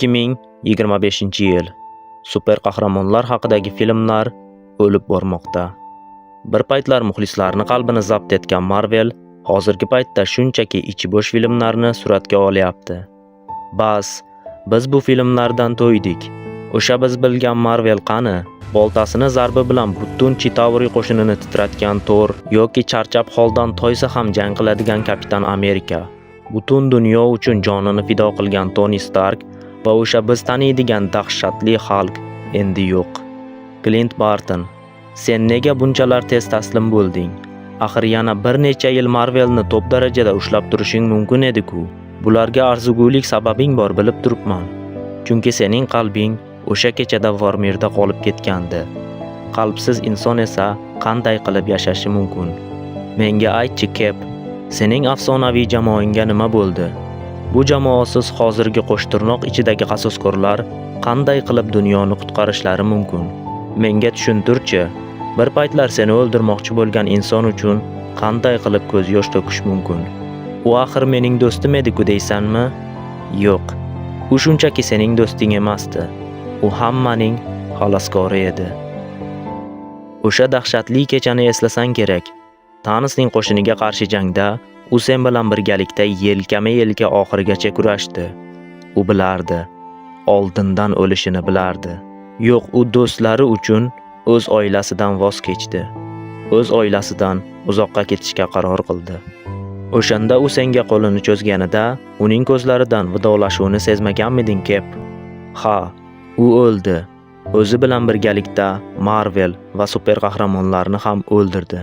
2025-yil. Super qahramonlar haqidagi filmlar o'lib bormoqda. Bir paytlar muxlislarning qalbini zabt etgan Marvel hozirgi paytda shunchaki ichi bo'sh filmlarni suratga olyapti. Bas, biz bu filmlardan to'ydik. O'sha biz bilgan Marvel qani? Boltasini zarbi bilan butun Chitauri qo'shinini titratgan Thor yoki charchab holdan toysa ham jang qiladigan Kapitan Amerika. Butun dunyo uchun jonini fido qilgan Tony Stark va o'sha biz taniydigan dahshatli Hulk endi yo'q. Clint Barton, sen nega bunchalar tez taslim bo'lding? Axir yana bir necha yil Marvelni top darajada ushlab turishing mumkin edi-ku. Bularga arzigulik sababing bor bilib turibman. Chunki sening qalbing o'sha kechada Vormirda qolib ketgandi. Qalbsiz inson esa qanday qilib yashashi mumkin? Menga aytchi, Cap, sening afsonaviy jamoangga nima bo'ldi? Bu jamoasiz hozirgi qo'shtirnoq ichidagi qasoskorlar qanday qilib dunyoni qutqarishlari mumkin? Menga tushuntirchi. Bir paytlar seni o'ldirmoqchi bo'lgan inson uchun qanday qilib ko'z yosh to'kish mumkin? U axir mening do'stim edi-ku deysanmi? Yo'q. U shunchaki sening do'sting emasdi. U hammaning xaloskori edi. O'sha dahshatli kechani eslasang kerak. Thanosning qo'shiniga qarshi jangda u sen bilan birgalikda yelkama-yelka oxirigacha kurashdi. U bilardi, oldindan o'lishini bilardi. Yo'q, u do'stlari uchun o'z oilasidan voz kechdi. O'z oilasidan uzoqqa ketishga qaror qildi. O'shanda u senga qo'lini cho'zganida uning ko'zlaridan vidolashuvni sezmaganmiding, Cap? Ha, u o'ldi. O'zi bilan birgalikda Marvel va super qahramonlarni ham o'ldirdi.